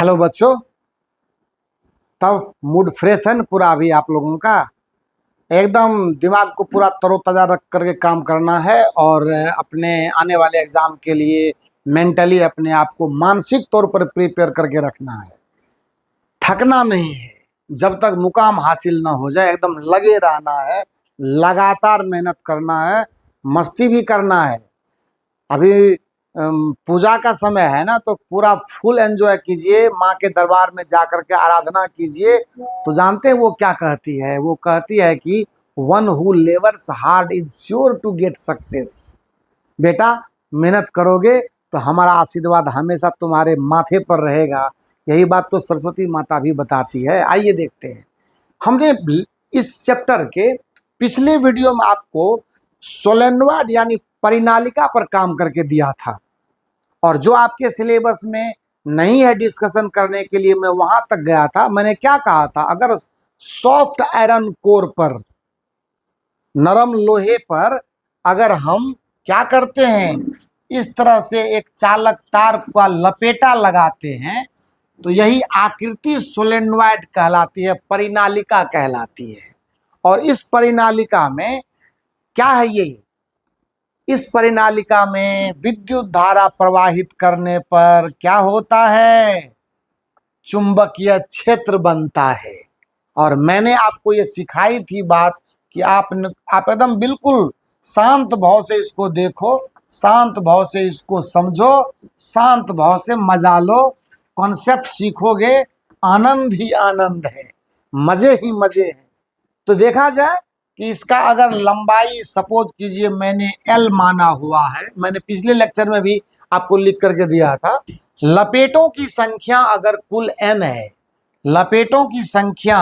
Hello बच्चों। तब mood fresh है ना पूरा अभी आप लोगों का? एकदम दिमाग को पूरा तरोताज़ा रख करके काम करना है और अपने आने वाले एग्जाम के लिए मेंटली अपने आप को मानसिक तौर पर प्रिपेयर करके रखना है। थकना नहीं है, जब तक मुकाम हासिल ना हो जाए एकदम लगे रहना है, लगातार मेहनत करना है, मस्ती भी करना है। अभी पूजा का समय है ना, तो पूरा फुल एंजॉय कीजिए, माँ के दरबार में जा कर के आराधना कीजिए। तो जानते हैं वो क्या कहती है? वो कहती है कि one who labours hard is sure to get success. बेटा मेहनत करोगे तो हमारा आशीर्वाद हमेशा तुम्हारे माथे पर रहेगा। यही बात तो सरस्वती माता भी बताती है। आइए देखते हैं। हमने इस चैप्टर के पिछले वीडियो में आपको सोलेनोइड यानी परिनालिका पर काम करके दिया था, और जो आपके सिलेबस में नहीं है डिस्कशन करने के लिए मैं वहां तक गया था। मैंने क्या कहा था? अगर सॉफ्ट आयरन कोर पर, नरम लोहे पर अगर हम क्या करते हैं, इस तरह से एक चालक तार का लपेटा लगाते हैं, तो यही आकृति सोलेनोइड कहलाती है, परिनालिका कहलाती है। और इस परिनालिका में क्या है? ये इस परिनालिका में विद्युत धारा प्रवाहित करने पर क्या होता है? चुंबकीय क्षेत्र बनता है। और मैंने आपको ये सिखाई थी बात कि आप एकदम बिल्कुल शांत भाव से इसको देखो, शांत भाव से इसको समझो, शांत भाव से मजा लो। कॉन्सेप्ट सीखोगे, आनंद ही आनंद है, मजे ही मजे हैं। तो देखा जाए कि इसका अगर लंबाई सपोज कीजिए मैंने L माना हुआ है, मैंने पिछले लेक्चर में भी आपको लिख करके दिया था। लपेटों की संख्या अगर कुल N है, लपेटों की संख्या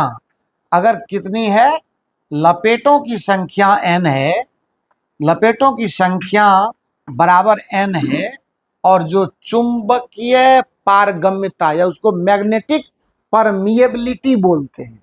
अगर कितनी है? लपेटों की संख्या N है, लपेटों की संख्या बराबर N है। और जो चुंबकीय पारगम्यता या उसको मैग्नेटिक परमिएबिलिटी बोलते हैं,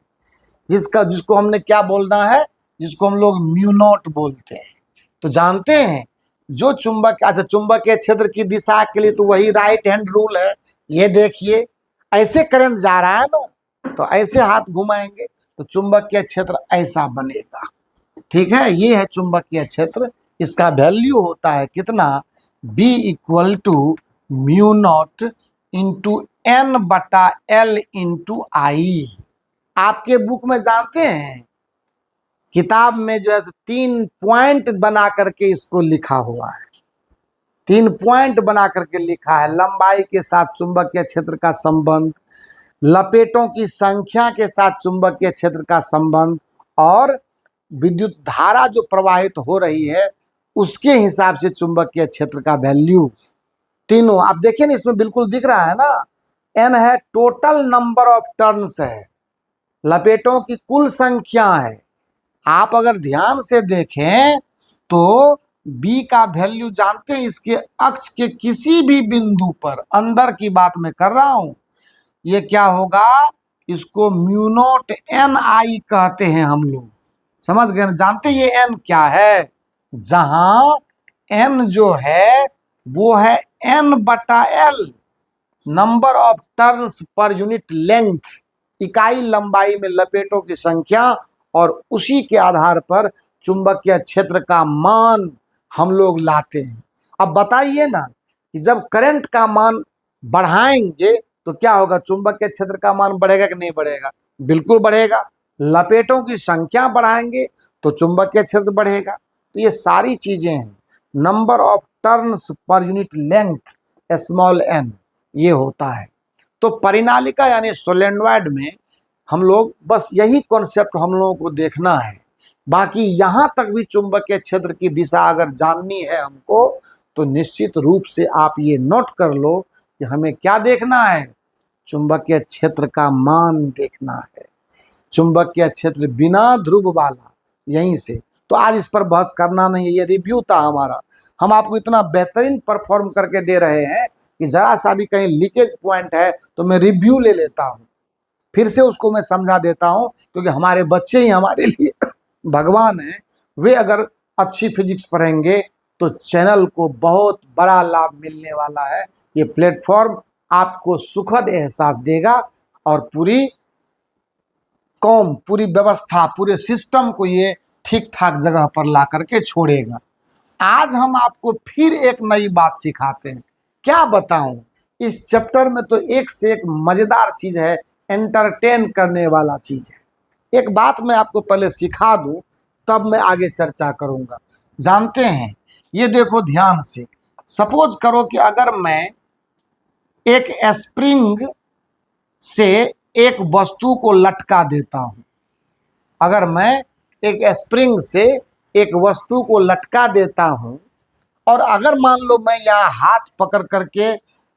जिसको हमने क्या बोलना है, जिसको हम लोग म्यू नॉट बोलते हैं। तो जानते हैं जो चुंबकीय क्षेत्र की दिशा के लिए तो वही राइट हैंड रूल है। ये देखिए ऐसे करंट जा रहा है ना, तो ऐसे हाथ घुमाएंगे तो चुंबकीय क्षेत्र ऐसा बनेगा। ठीक है, ये है चुंबकीय क्षेत्र। इसका वैल्यू होता है कितना? B equal to mu not into N/L into I। आपके बुक में जानते हैं किताब में जो है 3 पॉइंट बना करके इसको लिखा हुआ है। 3 पॉइंट बना करके लिखा है। लंबाई के साथ चुंबकीय क्षेत्र का संबंध, लपेटों की संख्या के साथ चुंबकीय क्षेत्र का संबंध, और विद्युत धारा जो प्रवाहित हो रही है उसके हिसाब से चुंबकीय क्षेत्र का वैल्यू। तीनों आप देखिए ना, इसमें बिल्कुल दिख रहा है ना। N है टोटल नंबर ऑफ टर्न्स है, लपेटों की कुल संख्या है। आप अगर ध्यान से देखें तो B का वैल्यू जानते हैं, इसके अक्ष के किसी भी बिंदु पर, अंदर की बात मैं कर रहा हूं, ये क्या होगा? इसको म्यू नॉट NI कहते हैं हम लोग। समझ गए? जानते ये N क्या है? जहां N जो है वो है N/L, number of turns per unit length, इकाई लंबाई में लपेटों की संख्या, और उसी के आधार पर चुंबकीय क्षेत्र का मान हम लोग लाते हैं। अब बताइए ना कि जब करंट का मान बढ़ाएंगे तो क्या होगा? चुंबकीय क्षेत्र का मान बढ़ेगा कि नहीं बढ़ेगा? बिल्कुल बढ़ेगा। लपेटों की संख्या बढ़ाएंगे तो चुंबकीय क्षेत्र बढ़ेगा। तो ये सारी चीजें हैं। Number of turns per unit length small n, ये होता है। तो परिनालिका यानी सोलेनोइड में हम लोग बस यही कॉन्सेप्ट हम लोगों को देखना है। बाकी यहां तक भी चुंबकीय क्षेत्र की दिशा अगर जाननी है हमको, तो निश्चित रूप से आप ये नोट कर लो कि हमें क्या देखना है? चुंबकीय क्षेत्र का मान देखना है। चुंबकीय क्षेत्र बिना ध्रुव वाला, यहीं से। तो आज इस पर बहस करना नहीं है, ये रिव्यू था हमारा। हम आपको इतना बेहतरीन परफॉर्म करके दे रहे हैं कि जरा सा भी कहीं लीकेज पॉइंट है तो मैं रिव्यू ले लेता हूँ, फिर से उसको मैं समझा देता हूँ, क्योंकि हमारे बच्चे ही हमारे लिए भगवान हैं। वे अगर अच्छी फिजिक्स पढ़ेंगे तो चैनल को बहुत बड़ा लाभ मिलने वाला है। ये प्लेटफॉर्म आपको सुखद एहसास देगा और पूरी कौम, पूरी व्यवस्था, पूरे सिस्टम को ये ठीक ठाक जगह पर ला करके छोड़ेगा। आज हम आपको फिर एक नई बात सिखाते हैं। क्या बताऊं, इस चैप्टर में तो एक से एक मजेदार चीज है, एंटरटेन करने वाला चीज है। एक बात मैं आपको पहले सिखा दूं, तब मैं आगे चर्चा करूंगा। जानते हैं, ये देखो ध्यान से, सपोज करो कि अगर मैं एक स्प्रिंग से एक वस्तु को लटका देता हूं, अगर मैं एक स्प्रिंग से एक वस्तु को लटका देता हूं, और अगर मान लो मैं यहाँ हाथ पकड़ करके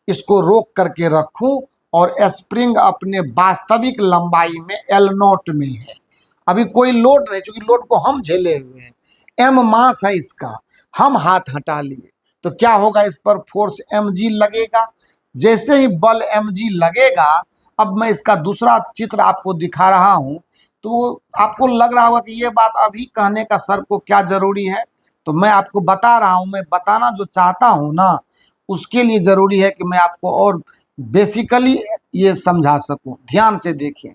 इसको रोक करके रखूं और स्प्रिंग अपने वास्तविक लंबाई में एल नोट में है, अभी कोई लोड नहीं, क्योंकि लोड को हम झेले हुए हैं, एम मास है इसका, हम हाथ हटा लिए तो क्या होगा, इस पर फोर्स mg लगेगा। जैसे ही बल mg लगेगा, अब मैं इसका दूसरा चित्र आपको दिखा रहा हूं, तो आपको लग रहा होगा कि ये बात अभी कहने का सर को क्या जरूरी है, तो मैं आपको बता रहा हूं। मैं बताना जो चाहता हूं ना, उसके लिए जरूरी है कि मैं आपको और बेसिकली ये समझा सकूं। ध्यान से देखिए,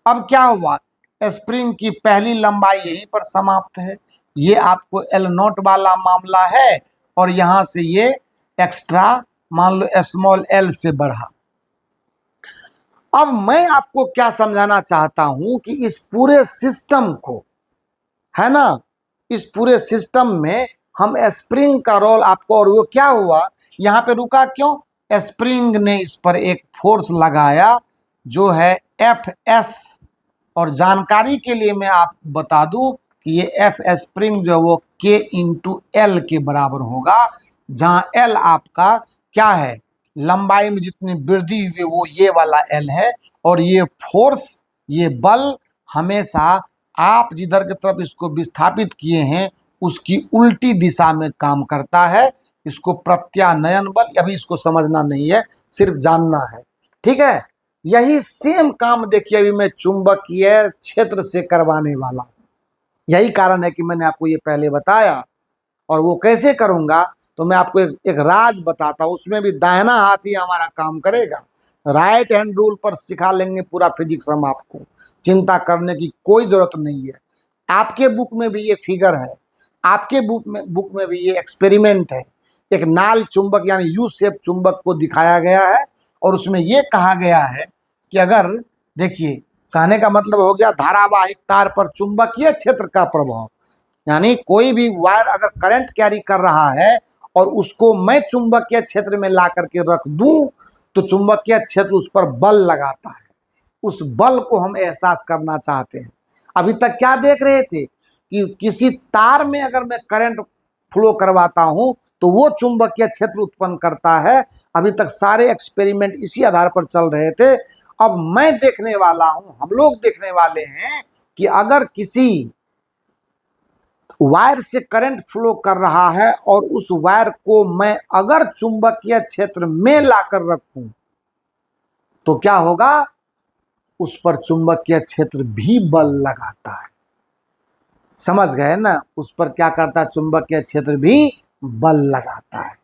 अब क्या हुआ, स्प्रिंग की पहली लंबाई यहीं पर समाप्त है, ये आपको एल नोट वाला मामला है, और यहां से ये एक्स्ट्रा मान लो स्मॉल एल से बढ़ा। अब मैं आपको क्या समझाना चाहता हूं कि इस पूरे सिस्टम को, है ना, इस पूरे सिस्टम में हम स्प्रिंग का रोल आपको, और वो क्या हुआ, यहां पे रुका क्यों, स्प्रिंग ने इस पर एक फोर्स लगाया जो है एफ एस, और जानकारी के लिए मैं आप बता दूं कि ये एफ स्प्रिंग जो है वो के इंटू एल के बराबर होगा, जहां एल आपका क्या है, लंबाई में जितनी वृद्धि हुई वो ये वाला एल है, और ये फोर्स, ये बल हमेशा आप जिधर की तरफ इसको विस्थापित किए हैं उसकी उल्टी दिशा में काम करता है। इसको प्रत्यानयन बल, अभी इसको समझना नहीं है, सिर्फ जानना है, ठीक है। यही सेम काम देखिए अभी मैं चुंबकीय क्षेत्र से करवाने वाला हूं। यही कारण है कि मैंने आपको ये पहले बताया, और वो कैसे करूंगा तो मैं आपको एक राज बताता हूं, उसमें भी दाहिना हाथ ही हमारा काम करेगा। राइट हैंड रूल पर सिखा लेंगे पूरा फिजिक्स हम आपको, चिंता करने की कोई जरूरत नहीं है। आपके बुक में भी ये फिगर है, आपके बुक में भी ये एक्सपेरिमेंट है। एक नाल चुंबक यानी यू शेप चुंबक को दिखाया गया है, और उसमें ये कहा गया है कि अगर, देखिए कहने का मतलब हो गया धारावाहिक तार पर चुंबकीय क्षेत्र का प्रभाव, यानी कोई भी वायर अगर करंट कैरी कर रहा है और उसको मैं चुंबकीय क्षेत्र में ला करके रख दूं, तो चुंबकीय क्षेत्र उस पर बल लगाता है। उस बल को हम एहसास करना चाहते हैं। अभी तक क्या देख रहे थे कि किसी तार में अगर मैं करंट फ्लो करवाता हूं तो वो चुंबकीय क्षेत्र उत्पन्न करता है। अभी तक सारे एक्सपेरिमेंट इसी आधार पर चल रहे थे। अब मैं देखने वाला हूं, हम लोग देखने वाले हैं कि अगर किसी वायर से करंट फ्लो कर रहा है और उस वायर को मैं अगर चुंबकीय क्षेत्र में लाकर रखूं तो क्या होगा, उस पर चुंबकीय क्षेत्र भी बल लगाता है। समझ गए ना, उस पर क्या करता है, चुंबकीय क्षेत्र भी बल लगाता है।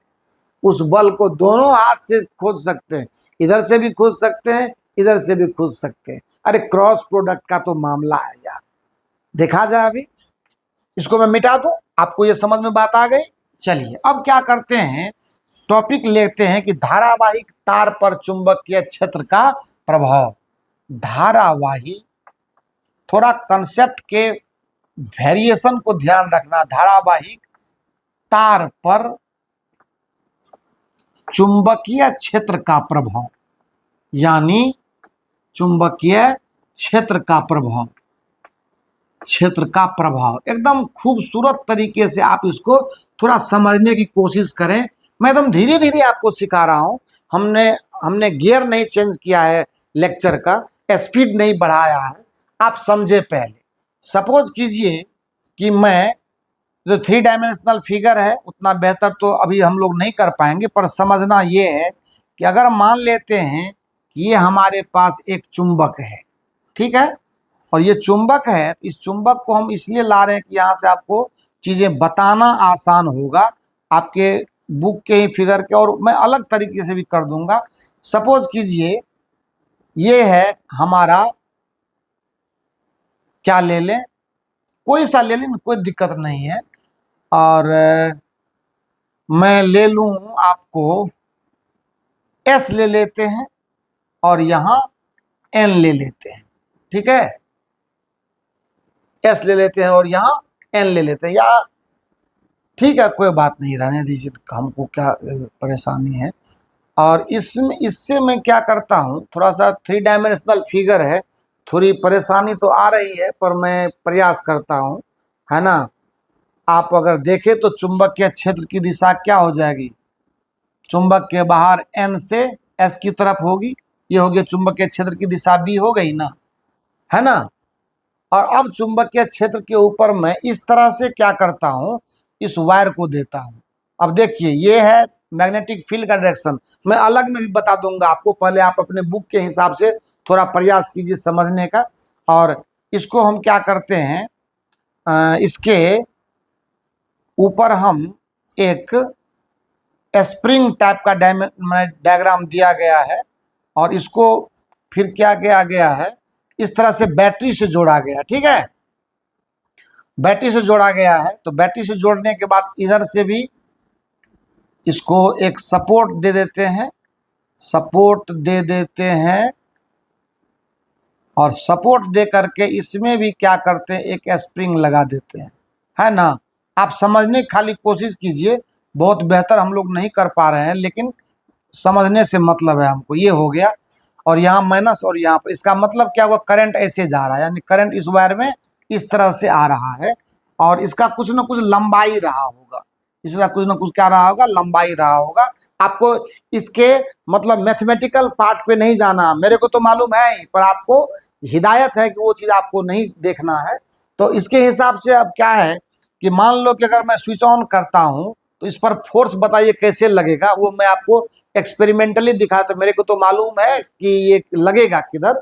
उस बल को दोनों हाथ से खोज सकते हैं, इधर से भी खोज सकते हैं, इधर से भी खोज सकते हैं। अरे क्रॉस प्रोडक्ट का तो मामला है यार, देखा जाए। अभी इसको मैं मिटा दूं, आपको ये समझ में बात आ गई। चलिए अब क्या करते हैं, टॉपिक लेते हैं कि धारावाहिक तार पर चुंबकीय क्षेत्र का प्रभाव। धारावाही, थोड़ा कंसेप्ट के वेरिएशन को ध्यान रखना। धारावाहिक तार पर चुंबकीय क्षेत्र का प्रभाव, यानी चुंबकीय क्षेत्र का प्रभाव, क्षेत्र का प्रभाव एकदम खूबसूरत तरीके से आप इसको थोड़ा समझने की कोशिश करें। मैं एकदम धीरे धीरे आपको सिखा रहा हूं। हमने गियर नहीं चेंज किया है, लेक्चर का स्पीड नहीं बढ़ाया है, आप समझे। पहले सपोज कीजिए कि मैं जो 3 डायमेंशनल फिगर है, उतना बेहतर तो अभी हम लोग नहीं कर पाएंगे, पर समझना ये है कि अगर मान लेते हैं कि ये हमारे पास एक चुंबक है, ठीक है, और ये चुंबक है, इस चुंबक को हम इसलिए ला रहे हैं कि यहाँ से आपको चीज़ें बताना आसान होगा, आपके बुक के ही फिगर के, और मैं अलग तरीके से भी कर दूंगा। सपोज कीजिए ये है हमारा, क्या ले लें, कोई सा ले लें, कोई दिक्कत नहीं है। और मैं ले लूं आपको एस ले लेते हैं और यहां एन ले लेते हैं, ठीक है। एस ले लेते हैं और यहां एन ले लेते हैं, या ठीक है कोई बात नहीं, रहने दीजिए, हमको क्या परेशानी है। और इसमें इससे मैं क्या करता हूं, थोड़ा सा 3 डायमेंशनल फिगर है, थोड़ी परेशानी तो आ रही है पर मैं प्रयास करता हूं, है ना। आप अगर देखें तो चुंबकीय क्षेत्र की दिशा क्या हो जाएगी, चुंबक के बाहर एन से एस की तरफ होगी, ये हो गया चुंबकीय क्षेत्र की दिशा बी हो गई ना, है ना। और अब चुंबकीय क्षेत्र के ऊपर मैं इस तरह से क्या करता हूं, इस वायर को देता हूं। अब देखिए ये है मैग्नेटिक फील्ड का डायरेक्शन, मैं अलग में भी बता दूंगा आपको, पहले आप अपने बुक के हिसाब से थोड़ा प्रयास कीजिए समझने का। और इसको हम क्या करते हैं, इसके ऊपर हम एक स्प्रिंग टाइप का डायग्राम दिया गया है, और इसको फिर क्या किया गया है, इस तरह से बैटरी से जोड़ा गया, ठीक है। बैटरी से जोड़ा गया है, तो बैटरी से जोड़ने के बाद इधर से भी इसको एक सपोर्ट दे देते हैं, सपोर्ट दे देते हैं, और सपोर्ट दे करके इसमें भी क्या करते हैं, एक स्प्रिंग लगा देते हैं, है ना। आप समझने की खाली कोशिश कीजिए, बहुत बेहतर हम लोग नहीं कर पा रहे हैं, लेकिन समझने से मतलब है हमको। ये हो गया, और यहाँ माइनस, और यहाँ पर इसका मतलब क्या हुआ, करंट ऐसे जा रहा है, यानी करंट इस वायर में इस तरह से आ रहा है, और इसका कुछ ना कुछ लंबाई रहा होगा, इसका कुछ ना कुछ क्या रहा होगा, लंबाई रहा होगा। आपको इसके मतलब मैथमेटिकल पार्ट पे नहीं जाना, मेरे को तो मालूम है ही, पर आपको हिदायत है कि वो चीज़ आपको नहीं देखना है। तो इसके हिसाब से अब क्या है कि मान लो कि अगर मैं स्विच ऑन करता हूं तो इस पर फोर्स बताइए कैसे लगेगा, वो मैं आपको एक्सपेरिमेंटली दिखा, तो मेरे को तो मालूम है कि ये लगेगा किधर।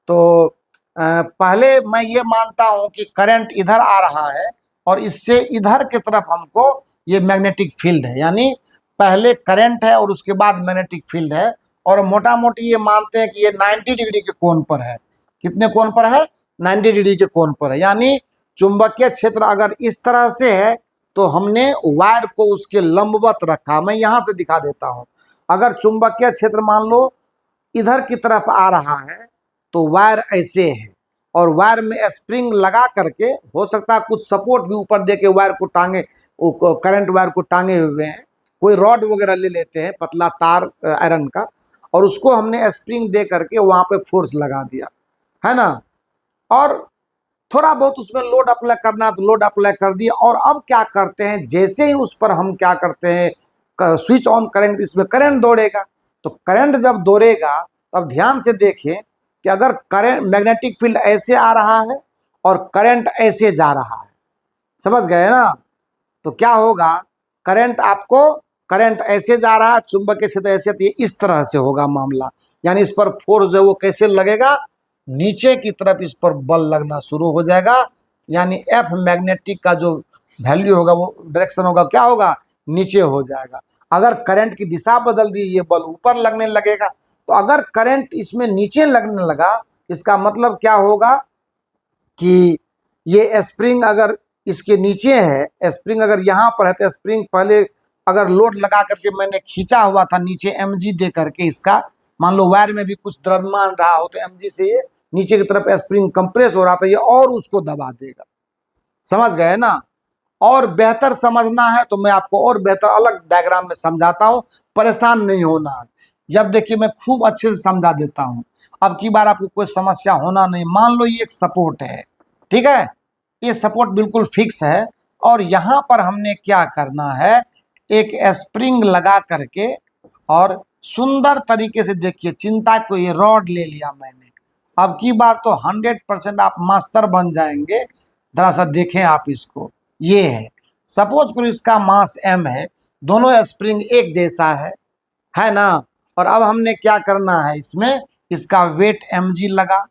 तो पहले मैं ये मानता हूं कि करंट इधर आ रहा है, और इससे इधर की तरफ हमको ये मैग्नेटिक फील्ड है, यानी पहले करंट है और उसके बाद मैग्नेटिक फील्ड है। और मोटा मोटी ये मानते हैं कि ये 90 डिग्री के कोण पर है, कितने कोण पर है, 90 डिग्री के कोण पर है। यानी चुंबकीय क्षेत्र अगर इस तरह से है तो हमने वायर को उसके लंबवत रखा। मैं यहां से दिखा देता हूं, अगर चुंबकीय क्षेत्र मान लो इधर की तरफ आ रहा है तो वायर ऐसे है, और वायर में स्प्रिंग लगा करके, हो सकता है कुछ सपोर्ट भी ऊपर दे के वायर को टांगे, करंट वायर को टांगे हुए हैं, कोई रॉड वगैरह ले लेते हैं, पतला तार आयरन का, और उसको हमने स्प्रिंग दे करके वहां पे फोर्स लगा दिया, है ना। और थोड़ा बहुत उसमें लोड अप्लाई करना तो लोड अप्लाई कर दिया। और अब क्या करते हैं, जैसे ही उस पर हम क्या करते हैं, स्विच ऑन करेंगे, इसमें करंट दौड़ेगा। तो करंट जब दौड़ेगा तब ध्यान से देखें कि अगर करंट मैग्नेटिक फील्ड ऐसे आ रहा है और करंट ऐसे जा रहा है, समझ गए ना, तो क्या होगा, करंट आपको, करंट ऐसे जा रहा है, चुंबकीय क्षेत्र ऐसे, तो ये इस तरह से होगा मामला। यानी इस पर फोर्स जो वो कैसे लगेगा, नीचे की तरफ इस पर बल लगना शुरू हो जाएगा। यानी एफ मैग्नेटिक का जो वैल्यू होगा, वो डायरेक्शन होगा, क्या होगा, नीचे हो जाएगा। अगर करंट की दिशा बदल दी, ये बल ऊपर लगने लगेगा। तो अगर करंट इसमें नीचे लगने लगा, इसका मतलब क्या होगा कि ये स्प्रिंग अगर इसके नीचे है, स्प्रिंग अगर यहाँ पर है, तो स्प्रिंग पहले अगर लोड लगा करके मैंने खींचा हुआ था नीचे mg दे करके, इसका मान लो वायर में भी कुछ द्रव्यमान रहा हो तो mg से ये नीचे की तरफ स्प्रिंग कंप्रेस हो रहा था, ये और उसको दबा देगा, समझ गए ना। और बेहतर समझना है तो मैं आपको और बेहतर अलग डायग्राम में समझाता हूं, परेशान नहीं होना। जब देखिए मैं खूब अच्छे से समझा देता हूं, अब की बार आपको कोई समस्या होना नहीं। मान लो ये एक सपोर्ट है, ठीक है, ये सपोर्ट बिल्कुल फिक्स है, और यहां पर हमने क्या करना है, एक स्प्रिंग लगा करके, और सुंदर तरीके से देखिए, चिंता को ये रॉड ले लिया मैंने। अब की बार तो 100% आप मास्टर बन जाएंगे। जरा सा देखें आप इसको, ये है, सपोज करो इसका मास m है, दोनों स्प्रिंग एक जैसा है ना। और अब हमने क्या करना है, इसमें इसका वेट mg लगा,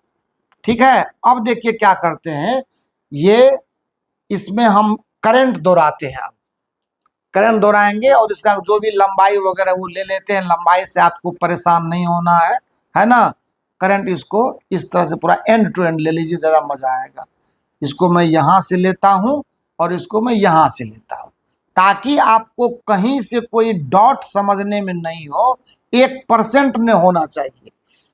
ठीक है। अब देखिए क्या करते हैं, ये इसमें हम करंट दौड़ाते हैं। अब करंट दोहराएंगे और इसका जो भी लंबाई वगैरह वो ले लेते हैं, लंबाई से आपको परेशान नहीं होना है ना। करंट इसको इस तरह से पूरा एंड टू एंड ले लीजिए, ज़्यादा मजा आएगा। इसको मैं यहाँ से लेता हूँ और इसको मैं यहाँ से लेता हूँ, ताकि आपको कहीं से कोई डॉट समझने में नहीं हो, 1% में होना चाहिए।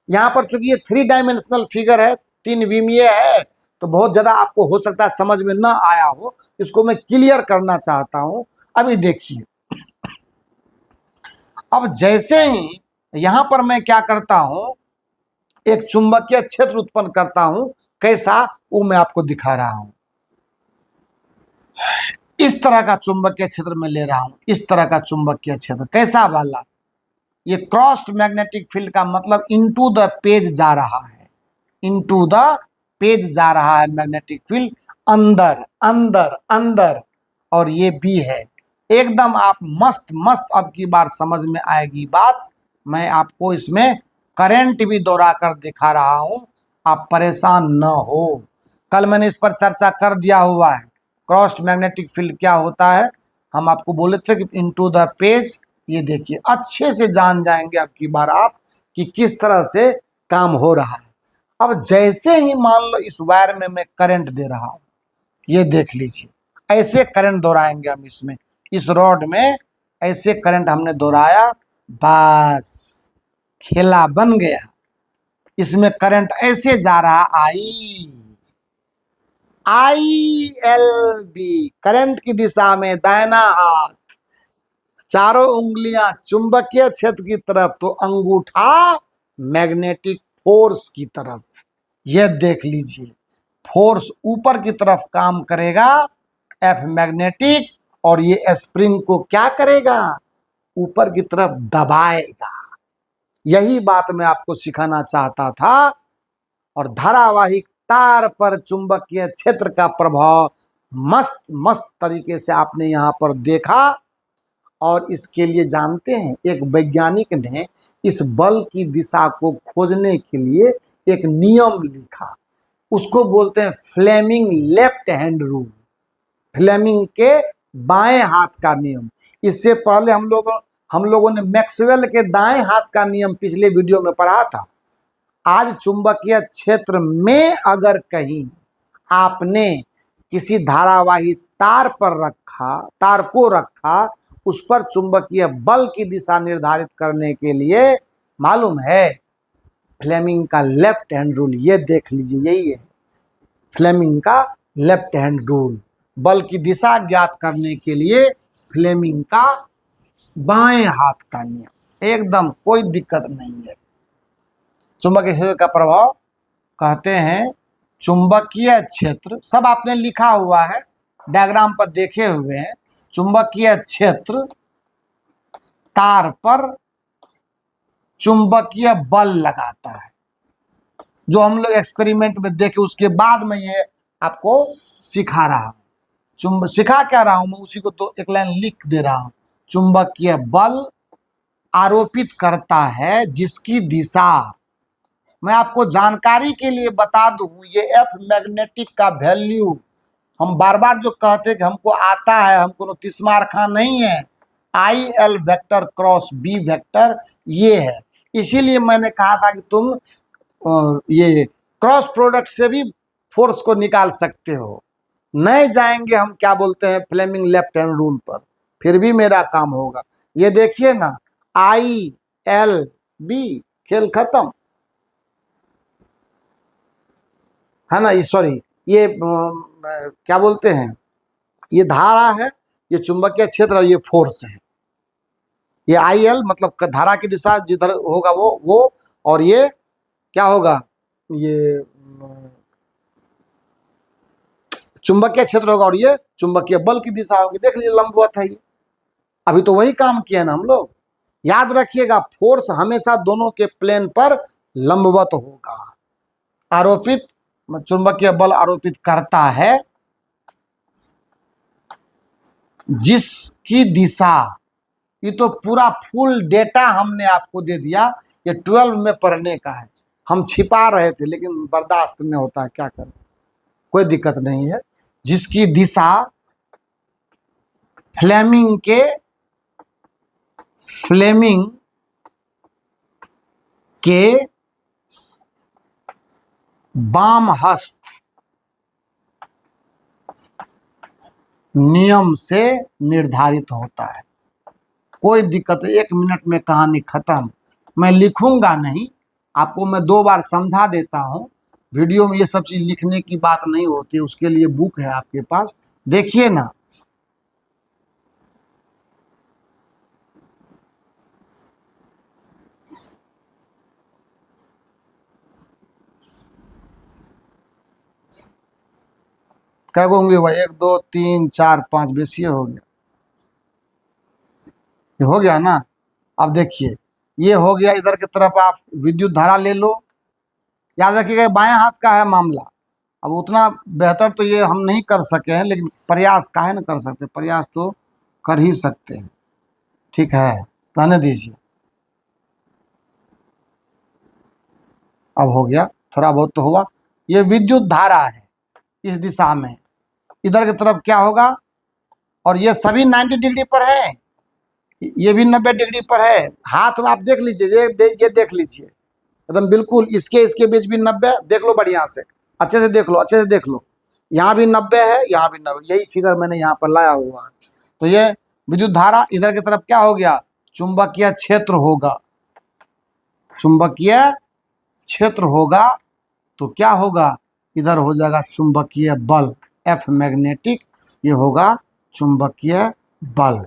यहाँ पर चूंकि ये 3 डायमेंशनल फिगर है, 3 विमीय है, तो बहुत ज़्यादा आपको हो सकता है समझ में ना आया हो। इसको मैं क्लियर करना चाहता हूँ। अभी देखिए, अब जैसे ही यहाँ पर मैं क्या करता हूँ, एक चुंबकीय क्षेत्र उत्पन्न करता हूँ। कैसा, वो मैं आपको दिखा रहा हूँ। इस तरह का चुंबकीय क्षेत्र मैं ले रहा हूँ, इस तरह का चुंबकीय क्षेत्र। कैसा वाला, ये क्रॉस्ड मैग्नेटिक फील्ड का मतलब इनटू द पेज जा रहा है, इनटू द पेज जा रहा है मैग्नेटिक फील्ड, अंदर अंदर अंदर। और ये बी है। एकदम आप मस्त मस्त अब की बार समझ में आएगी बात। मैं आपको इसमें करंट भी दोहरा कर दिखा रहा हूं, आप परेशान न हो। कल मैंने इस पर चर्चा कर दिया हुआ है, क्रॉस्ड मैग्नेटिक फील्ड क्या होता है। हम आपको बोले थे कि इनटू द पेज। ये देखिए, अच्छे से जान जाएंगे अब की बार आप कि किस तरह से काम हो रहा है। अब जैसे ही मान लो इस वायर में मैं करंट दे रहा हूं, ये देख लीजिए, ऐसे करंट दोहराएंगे हम इसमें, इस रॉड में ऐसे करंट हमने दोहराया, बस खेला बन गया। इसमें करंट ऐसे जा रहा, ILB, करंट की दिशा में दाहिना हाथ, चारों उंगलियां चुंबकीय क्षेत्र की तरफ, तो अंगूठा मैग्नेटिक फोर्स की तरफ। यह देख लीजिए, फोर्स ऊपर की तरफ काम करेगा, F मैग्नेटिक, और ये स्प्रिंग को क्या करेगा, ऊपर की तरफ दबाएगा। यही बात मैं आपको सिखाना चाहता था। और धारावाहिक तार पर चुंबकीय क्षेत्र का प्रभाव मस्त मस्त तरीके से आपने यहाँ पर देखा। और इसके लिए जानते हैं, एक वैज्ञानिक ने इस बल की दिशा को खोजने के लिए एक नियम लिखा, उसको बोलते हैं Fleming left hand rule, Fleming के बाएं हाथ का नियम। इससे पहले हम लोगों ने मैक्सवेल के दाएं हाथ का नियम पिछले वीडियो में पढ़ा था। आज चुंबकीय क्षेत्र में अगर कहीं आपने किसी धारावाही तार को रखा, उस पर चुंबकीय बल की दिशा निर्धारित करने के लिए मालूम है फ्लेमिंग का लेफ्ट हैंड रूल। ये देख लीजिए, यही है फ्लेमिंग का लेफ्ट हैंड रूल। बल की दिशा ज्ञात करने के लिए फ्लेमिंग का बाएं हाथ का नियम, एकदम कोई दिक्कत नहीं है। चुंबकीय क्षेत्र का प्रभाव कहते हैं, चुंबकीय क्षेत्र सब आपने लिखा हुआ है, डायग्राम पर देखे हुए हैं। चुंबकीय क्षेत्र तार पर चुंबकीय बल लगाता है, जो हम लोग एक्सपेरिमेंट में देखे, उसके बाद मैं ये आपको सिखा रहा हूँ। सिखा क्या रहा हूं मैं, उसी को तो एक लाइन लिख दे रहा हूं। चुंबकीय बल आरोपित करता है जिसकी दिशा, मैं आपको जानकारी के लिए बता दूं, ये F मैग्नेटिक का वैल्यू हम बार बार जो कहते हैं कि हमको आता है, हमको 30 मार्का नहीं है, IL vector cross B vector ये है। इसीलिए मैंने कहा था कि तुम ये क्रॉस प्रोडक्ट से भी फोर्स को निकाल सकते हो। नहीं जाएंगे हम क्या बोलते हैं फ्लेमिंग लेफ्ट हैंड रूल पर, फिर भी मेरा काम होगा। ये देखिए ना, ILB, खेल खत्म है ना। सॉरी, ये क्या बोलते हैं, ये धारा है, ये चुंबकीय क्षेत्र और ये फोर्स है। ये IL मतलब धारा की दिशा जिधर होगा वो, और ये क्या होगा, ये चुंबकीय क्षेत्र होगा, और ये चुंबकीय बल की दिशा होगी। देख लीजिए, लंबवत है ये। अभी तो वही काम किया ना हम लोग। याद रखिएगा, फोर्स हमेशा दोनों के प्लेन पर लंबवत होगा। आरोपित चुंबकीय बल आरोपित करता है जिसकी दिशा, ये तो पूरा फुल डेटा हमने आपको दे दिया, ये 12 में पढ़ने का है। हम छिपा रहे थे लेकिन बर्दाश्त नहीं होता है, क्या करें, कोई दिक्कत नहीं है। जिसकी दिशा फ्लेमिंग के वामहस्त नियम से निर्धारित होता है। कोई दिक्कत नहीं, 1 मिनट में कहानी खत्म। मैं लिखूंगा नहीं, आपको मैं 2 बार समझा देता हूं। वीडियो में ये सब चीज लिखने की बात नहीं होती, उसके लिए बुक है आपके पास, देखिए ना। क्या होंगे भाई? 1 2 3 4 5 बेसिए हो गया, ये हो गया ना। अब देखिए, ये हो गया। इधर की तरफ आप विद्युत धारा ले लो। याद रखिएगा बाएं हाथ का है मामला। अब उतना बेहतर तो ये हम नहीं कर सके हैं, लेकिन प्रयास काहे न कर सकते, प्रयास तो कर ही सकते हैं। ठीक है, रहने दीजिए। अब हो गया, थोड़ा बहुत तो हुआ। ये विद्युत धारा है इस दिशा में, इधर की तरफ क्या होगा? और ये सभी 90 डिग्री पर है, ये भी 90 डिग्री पर है। हाथ में आप देख लीजिए, ये देख लीजिए एकदम बिल्कुल। इसके बीच भी 90, देख लो बढ़िया से, अच्छे से देख लो, अच्छे से देख लो। यहाँ भी 90 है, यहाँ भी 90, यही फिगर मैंने यहाँ पर लाया हुआ है। तो ये विद्युत धारा इधर की तरफ क्या हो गया? चुंबकीय क्षेत्र होगा। चुंबकीय क्षेत्र होगा तो क्या होगा? इधर हो जाएगा चुंबकीय बल, एफ मैग्नेटिक, ये होगा चुंबकीय बल।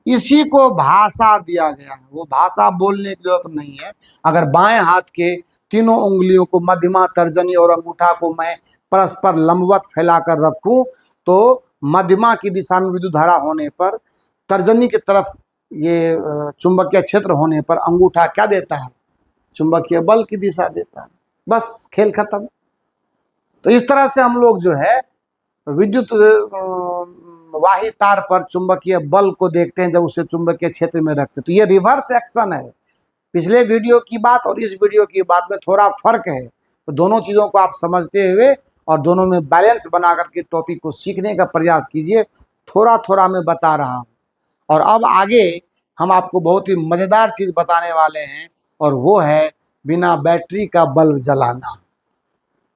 इसी को भाषा दिया गया है, वो भाषा बोलने की जरूरत नहीं है। अगर बाएं हाथ के तीनों उंगलियों को, मध्यमा, तर्जनी और अंगूठा को मैं परस्पर लंबवत फैलाकर रखूं, तो मध्यमा की दिशा में विद्युत धारा होने पर, तर्जनी की तरफ ये चुंबकीय क्षेत्र होने पर अंगूठा क्या देता है? चुंबकीय बल की दिशा देता है। बस खेल खत्म। तो इस तरह से हम लोग जो है विद्युत वाही तार पर चुंबकीय बल को देखते हैं जब उसे चुंबकीय क्षेत्र में रखते हैं। तो ये रिवर्स एक्शन है। पिछले वीडियो की बात और इस वीडियो की बात में थोड़ा फर्क है। तो दोनों चीज़ों को आप समझते हुए और दोनों में बैलेंस बना करके टॉपिक को सीखने का प्रयास कीजिए। थोड़ा थोड़ा मैं बता रहा हूँ। और अब आगे हम आपको बहुत ही मज़ेदार चीज़ बताने वाले हैं, और वो है बिना बैटरी का बल्ब जलाना।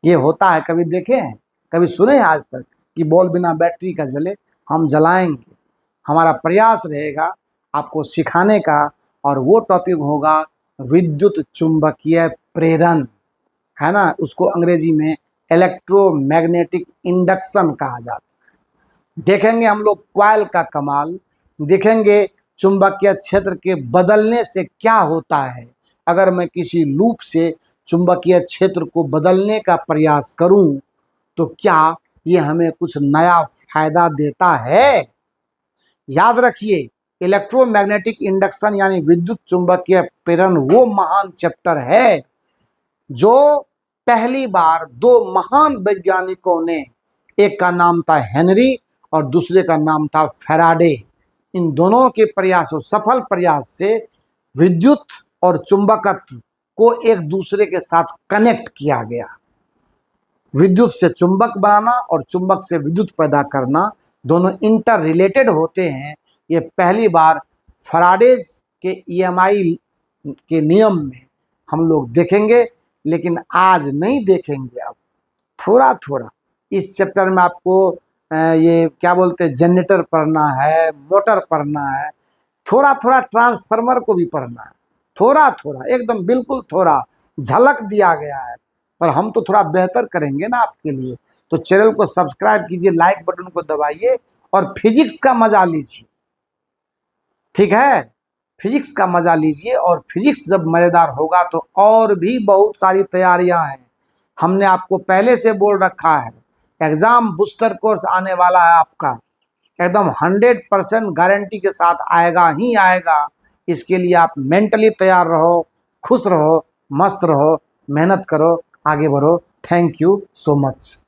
ये होता है, कभी देखे हैं, कभी सुने हैं आज तक कि बल्ब बिना बैटरी का जले? हम जलाएंगे। हमारा प्रयास रहेगा आपको सिखाने का, और वो टॉपिक होगा विद्युत चुंबकीय प्रेरण, है ना। उसको अंग्रेजी में इलेक्ट्रोमैग्नेटिक इंडक्शन कहा जाता है। देखेंगे हम लोग क्वाइल का कमाल, देखेंगे चुंबकीय क्षेत्र के बदलने से क्या होता है। अगर मैं किसी लूप से चुंबकीय क्षेत्र को बदलने का प्रयास करूं तो क्या ये हमें कुछ नया फायदा देता है? याद रखिए, इलेक्ट्रोमैग्नेटिक इंडक्शन यानी विद्युत चुंबकीय प्रेरण वो महान चैप्टर है जो पहली बार 2 महान वैज्ञानिकों ने, एक का नाम था हेनरी और दूसरे का नाम था फैराडे, इन दोनों के प्रयासों, सफल प्रयास से विद्युत और चुंबकत्व को एक दूसरे के साथ कनेक्ट किया गया। विद्युत से चुंबक बनाना और चुंबक से विद्युत पैदा करना, दोनों इंटर रिलेटेड होते हैं। ये पहली बार फैराडेज के ईएमआई के नियम में हम लोग देखेंगे, लेकिन आज नहीं देखेंगे। अब थोड़ा थोड़ा इस चैप्टर में आपको ये क्या बोलते हैं, जनरेटर पढ़ना है, मोटर पढ़ना है, थोड़ा थोड़ा ट्रांसफार्मर को भी पढ़ना है, थोड़ा थोड़ा, एकदम बिल्कुल थोड़ा झलक दिया गया है। पर हम तो थोड़ा बेहतर करेंगे ना आपके लिए। तो चैनल को सब्सक्राइब कीजिए, लाइक बटन को दबाइए और फिजिक्स का मजा लीजिए। ठीक है, फिजिक्स का मजा लीजिए। और फिजिक्स जब मज़ेदार होगा तो और भी बहुत सारी तैयारियां हैं। हमने आपको पहले से बोल रखा है, एग्जाम बूस्टर कोर्स आने वाला है आपका, एकदम 100% गारंटी के साथ आएगा ही आएगा। इसके लिए आप मेंटली तैयार रहो, खुश रहो, मस्त रहो, मेहनत करो, आगे बढ़ो। Thank you so much.